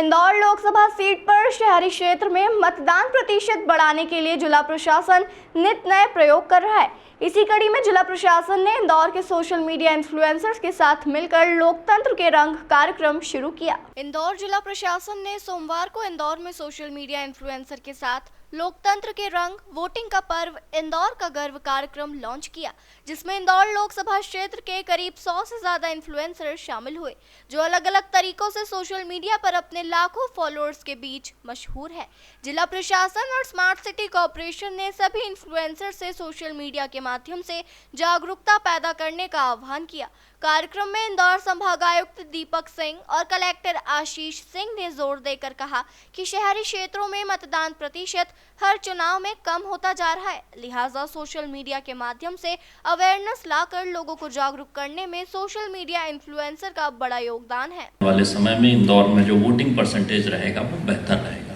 Indore Lok Sabha seat पर शहरी क्षेत्र में मतदान प्रतिशत बढ़ाने के लिए जिला प्रशासन नित नए प्रयोग कर रहा है। इसी कड़ी में जिला प्रशासन ने इंदौर के सोशल मीडिया इन्फ्लुएंसर्स के साथ मिलकर लोकतंत्र के रंग कार्यक्रम शुरू किया। इंदौर जिला प्रशासन ने सोमवार को इंदौर में सोशल मीडिया इन्फ्लुएंसर के साथ लोकतंत्र के रंग वोटिंग का पर्व इंदौर का गर्व कार्यक्रम लॉन्च किया, जिसमें इंदौर लोकसभा क्षेत्र के करीब 100 से ज्यादा इन्फ्लुएंसर शामिल हुए, जो अलग अलग तरीकों से सोशल मीडिया पर अपने लाखों फॉलोअर्स के बीच मशहूर है। जिला प्रशासन और स्मार्ट सिटी कॉर्पोरेशन ने सभी इन्फ्लुएंसर से सोशल मीडिया के माध्यम से जागरूकता पैदा करने का आह्वान किया। कार्यक्रम में इंदौर संभागायुक्त दीपक सिंह और कलेक्टर आशीष सिंह ने जोर देकर कहा कि शहरी क्षेत्रों में मतदान प्रतिशत हर चुनाव में कम होता जा रहा है, लिहाजा सोशल मीडिया के माध्यम से अवेयरनेस लाकर लोगों को जागरूक करने में सोशल मीडिया इन्फ्लुएंसर का बड़ा योगदान है। वाले समय में इंदौर में जो वोटिंग परसेंटेज रहेगा वो बेहतर रहेगा,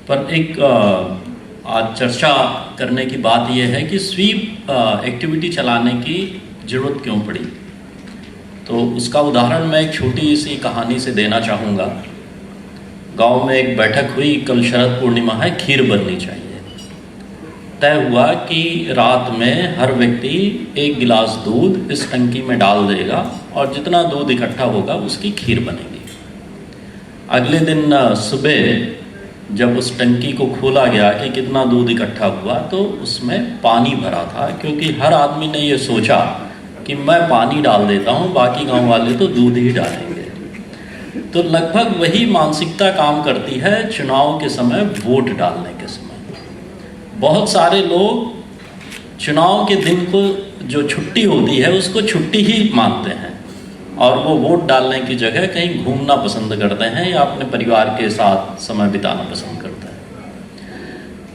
पर एक आज चर्चा करने की बात यह है कि स्वीप एक्टिविटी चलाने की जरूरत क्यों पड़ी। तो उसका उदाहरण मैं एक छोटी सी कहानी से देना चाहूँगा। गांव में एक बैठक हुई, कल शरद पूर्णिमा है, खीर बननी चाहिए। तय हुआ कि रात में हर व्यक्ति 1 गिलास दूध इस टंकी में डाल देगा और जितना दूध इकट्ठा होगा उसकी खीर बनेगी। अगले दिन सुबह जब उस टंकी को खोला गया कि कितना दूध इकट्ठा हुआ, तो उसमें पानी भरा था, क्योंकि हर आदमी ने ये सोचा कि मैं पानी डाल देता हूँ, बाकी गांव वाले तो दूध ही डालेंगे। तो लगभग वही मानसिकता काम करती है चुनाव के समय, वोट डालने के समय। बहुत सारे लोग चुनाव के दिन को जो छुट्टी होती है उसको छुट्टी ही मानते हैं और वो वोट डालने की जगह कहीं घूमना पसंद करते हैं या अपने परिवार के साथ समय बिताना पसंद करते हैं।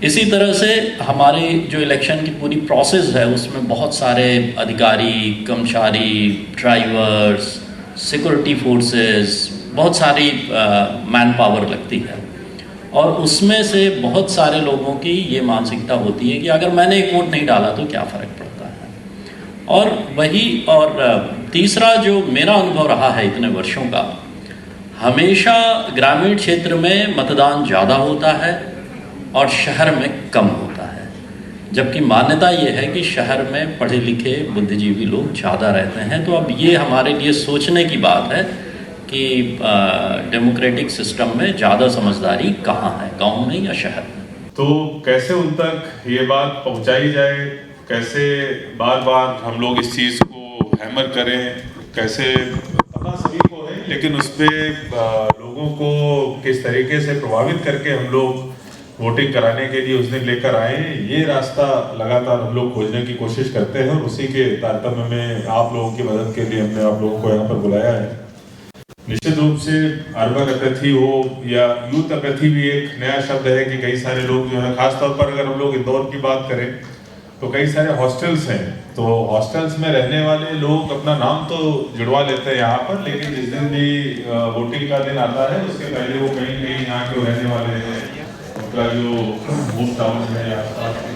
इसी तरह से हमारे जो इलेक्शन की पूरी प्रोसेस है उसमें बहुत सारे अधिकारी, कर्मचारी, ड्राइवर्स, सिक्योरिटी फोर्सेस, बहुत सारी मैन पावर लगती है और उसमें से बहुत सारे लोगों की ये मानसिकता होती है कि अगर मैंने एक वोट नहीं डाला तो क्या फ़र्क पड़ता है। और तीसरा जो मेरा अनुभव रहा है इतने वर्षों का, हमेशा ग्रामीण क्षेत्र में मतदान ज़्यादा होता है और शहर में कम होता है, जबकि मान्यता ये है कि शहर में पढ़े लिखे बुद्धिजीवी लोग ज़्यादा रहते हैं। तो अब ये हमारे लिए सोचने की बात है कि डेमोक्रेटिक सिस्टम में ज़्यादा समझदारी कहाँ है, गांव में या शहर में। तो कैसे उन तक ये बात पहुंचाई जाए, कैसे बार बार हम लोग इस चीज़ को हैमर करें, कैसे पता सभी को है, लेकिन उस पर लोगों को किस तरीके से प्रभावित करके हम लोग वोटिंग कराने के लिए उस दिन लेकर आए, ये रास्ता लगातार हम लोग खोजने की कोशिश करते हैं और उसी के तारतम्य में आप लोगों की मदद के लिए हमने आप लोगों को यहाँ पर बुलाया है। निश्चित रूप से अर्बन अपैथी हो या यूथ अपैथी भी एक नया शब्द है कि कई सारे लोग जो है, खासतौर पर अगर हम लोग इंदौर की बात करें तो कई सारे हॉस्टल्स हैं, तो हॉस्टल्स में रहने वाले लोग अपना नाम तो जुड़वा लेते हैं यहाँ पर, लेकिन जिस दिन भी वोटिंग का दिन आता है उसके पहले वो कहीं कहीं यहाँ के रहने वाले हैं, उनका जो होम टाउन है आसपास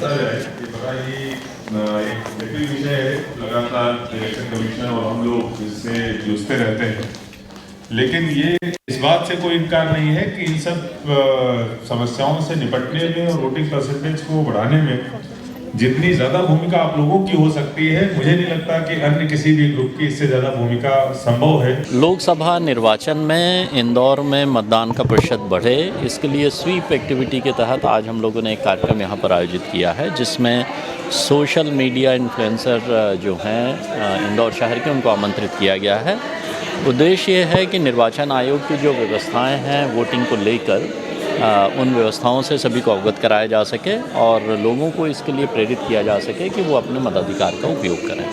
बड़ा ही एक जटिल विषय है। लगातार इलेक्शन कमीशन और हम लोग इससे जूझते रहते हैं, लेकिन ये इस बात से कोई इनकार नहीं है कि इन सब समस्याओं से निपटने में और वोटिंग परसेंटेज को बढ़ाने में जितनी ज़्यादा भूमिका आप लोगों की हो सकती है, मुझे नहीं लगता कि अन्य किसी भी ग्रुप की इससे ज़्यादा भूमिका संभव है। लोकसभा निर्वाचन में इंदौर में मतदान का प्रतिशत बढ़े, इसके लिए स्वीप एक्टिविटी के तहत आज हम लोगों ने एक कार्यक्रम यहाँ पर आयोजित किया है, जिसमें सोशल मीडिया इन्फ्लुएंसर जो हैं इंदौर शहर के, उनको आमंत्रित किया गया है। उद्देश्य ये है कि निर्वाचन आयोग की जो व्यवस्थाएँ हैं वोटिंग को लेकर, उन व्यवस्थाओं से सभी को अवगत कराया जा सके और लोगों को इसके लिए प्रेरित किया जा सके कि वो अपने मताधिकार का उपयोग करें।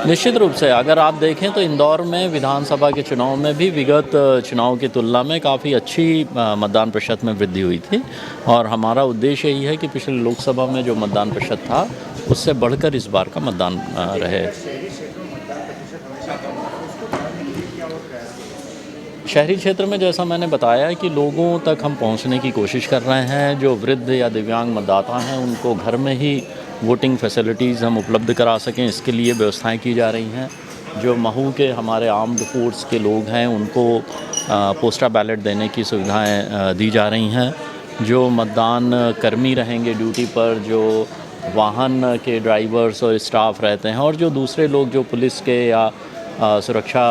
निश्चित रूप से अगर आप देखें तो इंदौर में विधानसभा के चुनाव में भी विगत चुनाव की तुलना में काफ़ी अच्छी मतदान प्रतिशत में वृद्धि हुई थी और हमारा उद्देश्य यही है कि पिछले लोकसभा में जो मतदान प्रतिशत था उससे बढ़कर इस बार का मतदान रहे। शहरी क्षेत्र में जैसा मैंने बताया कि लोगों तक हम पहुंचने की कोशिश कर रहे हैं। जो वृद्ध या दिव्यांग मतदाता हैं उनको घर में ही वोटिंग फैसिलिटीज़ हम उपलब्ध करा सकें, इसके लिए व्यवस्थाएं की जा रही हैं। जो महू के हमारे आर्म्ड फोर्स के लोग हैं उनको पोस्टल बैलेट देने की सुविधाएं दी जा रही हैं। जो मतदान कर्मी रहेंगे ड्यूटी पर, जो वाहन के ड्राइवर्स और स्टाफ रहते हैं, और जो दूसरे लोग जो पुलिस के या सुरक्षा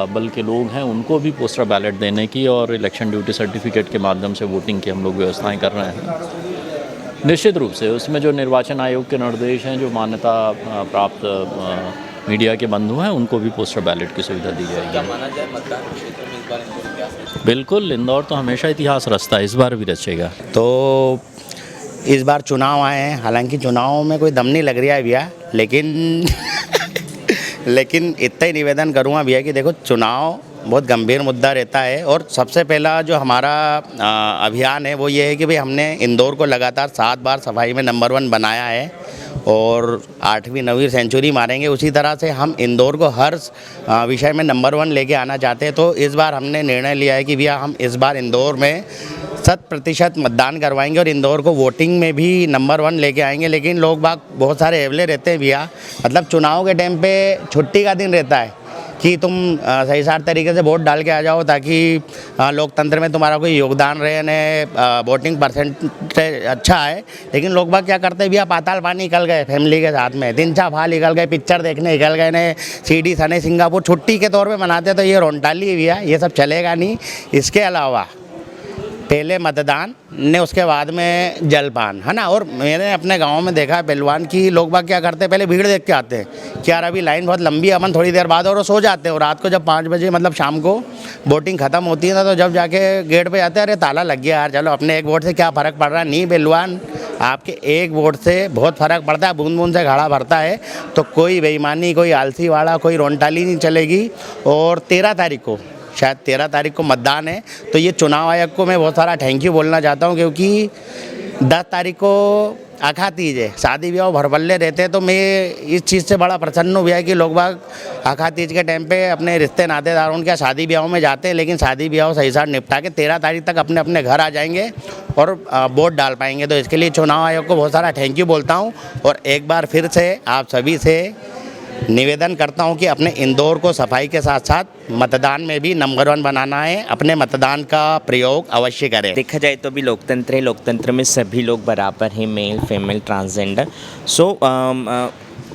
बल के लोग हैं, उनको भी पोस्टल बैलेट देने की और इलेक्शन ड्यूटी सर्टिफिकेट के माध्यम से वोटिंग की हम लोग व्यवस्थाएं कर रहे हैं। निश्चित रूप से उसमें जो निर्वाचन आयोग के निर्देश हैं, जो मान्यता प्राप्त मीडिया के बंधु हैं, उनको भी पोस्टल बैलेट की सुविधा दी जाएगी। क्या माना जाए मतदान क्षेत्र में इस बार इंदौर क्या? बिल्कुल, इंदौर तो हमेशा इतिहास रचता है, इस बार भी रचेगा। तो इस बार चुनाव आए हैं, हालांकि चुनाव में कोई दम नहीं लग रहा है भैया, लेकिन इतना ही निवेदन करूँगा भैया कि देखो, चुनाव बहुत गंभीर मुद्दा रहता है। और सबसे पहला जो हमारा अभियान है वो ये है कि भाई हमने इंदौर को लगातार 7 बार सफाई में नंबर 1 बनाया है और 8वीं 9वीं सेंचुरी मारेंगे। उसी तरह से हम इंदौर को हर विषय में नंबर 1 लेके आना चाहते हैं। तो इस बार हमने निर्णय लिया है कि भैया हम इस बार इंदौर में 100% मतदान करवाएंगे और इंदौर को वोटिंग में भी नंबर 1 लेके आएंगे। लेकिन लोग बाग बहुत सारे एवले रहते हैं भैया, मतलब चुनाव के टाइम पे छुट्टी का दिन रहता है कि तुम सही सार तरीके से वोट डाल के आ जाओ ताकि लोकतंत्र में तुम्हारा कोई योगदान रहे, ने वोटिंग परसेंटेज अच्छा है। लेकिन लोग बाग क्या करते हैं भैया, पाताल पानी निकल गए फैमिली के साथ में, 3-4 फाल निकल गए, पिक्चर देखने निकल गए, ने सीडी सने सिंगापुर छुट्टी के तौर पे मनाते, तो ये रोंटाली है भैया, ये सब चलेगा नहीं। इसके अलावा पहले मतदान ने, उसके बाद में जलपान, है ना। और मैंने अपने गांव में देखा है पहलवान की, लोग बाग क्या करते हैं, पहले भीड़ देख के आते हैं कि यार अभी लाइन बहुत लंबी है, अपन थोड़ी देर बाद, और वो सो जाते हैं। और रात को जब 5 बजे मतलब शाम को वोटिंग ख़त्म होती है ना, तो जब जाके गेट पे जाते हैं, अरे ताला लग गया यार, चलो अपने एक वोट से क्या फ़र्क पड़ रहा है। नहीं पहलवान, आपके एक वोट से बहुत फ़र्क पड़ता है, बूंद बूंद से घड़ा भरता है। तो कोई बेईमानी, कोई आलसी वाला, कोई रोंटाली नहीं चलेगी। और 13 तारीख को, शायद 13 तारीख को मतदान है। तो ये चुनाव आयोग को मैं बहुत सारा थैंक यू बोलना चाहता हूँ, क्योंकि 10 तारीख को अखा तीज है, शादी ब्याह भरबल्ले रहते हैं। तो मैं इस चीज़ से बड़ा प्रसन्न हूँ भैया कि लोग बाग अखा तीज के टाइम पे अपने रिश्ते नातेदारों के शादी ब्याहों में जाते हैं, लेकिन शादी ब्याह सही साथ निपटा के 13 तारीख तक अपने अपने घर आ जाएंगे और वोट डाल पाएंगे। तो इसके लिए चुनाव आयोग को बहुत सारा थैंक यू बोलता हूँ। और एक बार फिर से आप सभी से निवेदन करता हूं कि अपने इंदौर को सफाई के साथ साथ मतदान में भी नंबर 1 बनाना है। अपने मतदान का प्रयोग अवश्य करें। देखा जाए तो भी लोकतंत्र है, लोकतंत्र में सभी लोग बराबर हैं, मेल फीमेल ट्रांसजेंडर। सो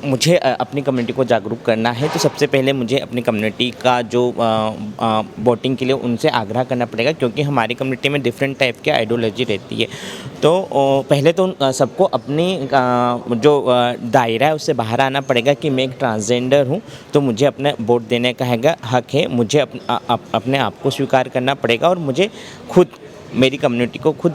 मुझे अपनी कम्युनिटी को जागरूक करना है, तो सबसे पहले मुझे अपनी कम्युनिटी का जो वोटिंग के लिए उनसे आग्रह करना पड़ेगा, क्योंकि हमारी कम्युनिटी में डिफरेंट टाइप की आइडियोलॉजी रहती है। तो पहले तो सबको अपनी जो दायरा है उससे बाहर आना पड़ेगा कि मैं एक ट्रांसजेंडर हूँ, तो मुझे अपना वोट देने का हक है। मुझे अपने आप को स्वीकार करना पड़ेगा और मुझे खुद, मेरी कम्युनिटी को खुद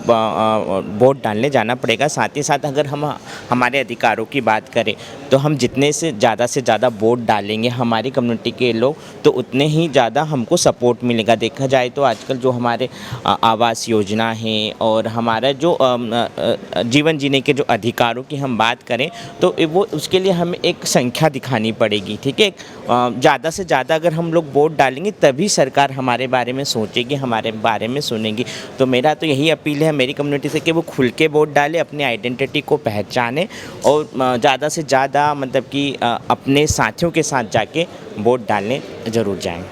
वोट डालने जाना पड़ेगा। साथ ही साथ अगर हम हमारे अधिकारों की बात करें तो हम जितने से ज़्यादा वोट डालेंगे हमारी कम्युनिटी के लोग, तो उतने ही ज़्यादा हमको सपोर्ट मिलेगा। देखा जाए तो आजकल जो हमारे आवास योजना है और हमारा जो जीवन जीने के जो अधिकारों की हम बात करें, तो वो उसके लिए हमें एक संख्या दिखानी पड़ेगी, ठीक है। ज़्यादा से ज़्यादा अगर हम लोग वोट डालेंगे तभी सरकार हमारे बारे में सोचेगी, हमारे बारे में सुनेगी। तो मेरा तो यही अपील है मेरी कम्युनिटी से कि वो खुल के वोट डाले, अपनी आइडेंटिटी को पहचाने और ज़्यादा से ज़्यादा मतलब कि अपने साथियों के साथ जाके वोट डालने ज़रूर जाएं।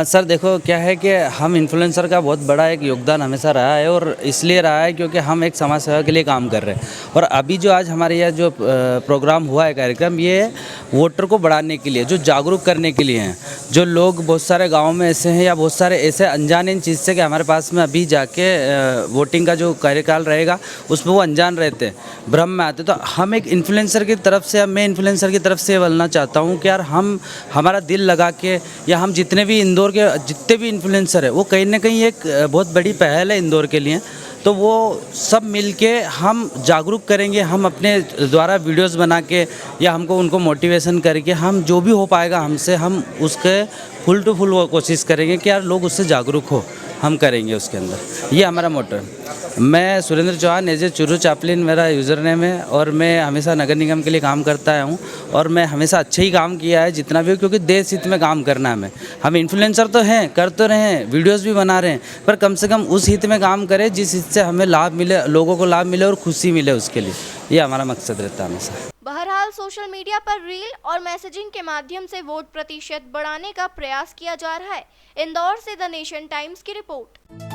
सर देखो क्या है कि हम इन्फ्लुएंसर का बहुत बड़ा एक योगदान हमेशा रहा है, और इसलिए रहा है क्योंकि हम एक समाज सेवा के लिए काम कर रहे हैं। और अभी जो आज हमारे यहाँ जो प्रोग्राम हुआ है, कार्यक्रम, ये वोटर को बढ़ाने के लिए, जो जागरूक करने के लिए हैं। जो लोग बहुत सारे गाँव में ऐसे हैं या बहुत सारे ऐसे अनजान इन चीज़ से कि हमारे पास में अभी जाके वोटिंग का जो कार्यकाल रहेगा उसमें वो अनजान रहते हैं, भ्रम में आते। तो हम एक इन्फ्लुएंसर की तरफ से, मैं इन्फ्लुएंसर की तरफ से बोलना चाहता हूँ कि यार हम हमारा दिल लगा के, या हम जितने भी इंदौर के जितने भी इन्फ्लुएंसर है, वो कहीं ना कहीं एक बहुत बड़ी पहल है इंदौर के लिए। तो वो सब मिलके हम जागरूक करेंगे, हम अपने द्वारा वीडियोस बना के या हमको उनको मोटिवेशन करके, हम जो भी हो पाएगा हमसे, हम उसके फुल टू फुल कोशिश करेंगे कि यार लोग उससे जागरूक हो। हम करेंगे उसके अंदर, ये हमारा मोटो है। मैं Surendra Chauhan as a Churu Chaplin मेरा यूज़र नेम है और मैं हमेशा नगर निगम के लिए काम करता आया हूँ और मैं हमेशा अच्छे ही काम किया है जितना भी हो, क्योंकि देश हित में काम करना है हमें। हम इन्फ्लुएंसर तो हैं, कर तो रहे हैं, वीडियोस भी बना रहे हैं, पर कम से कम उस हित में काम करें जिस हित से हमें लाभ मिले, लोगों को लाभ मिले और खुशी मिले, उसके लिए ये हमारा मकसद रहता है हमेशा। बहरहाल सोशल मीडिया पर रील और मैसेजिंग के माध्यम से वोट प्रतिशत बढ़ाने का प्रयास किया जा रहा है। इंदौर से द नेशन टाइम्स की रिपोर्ट।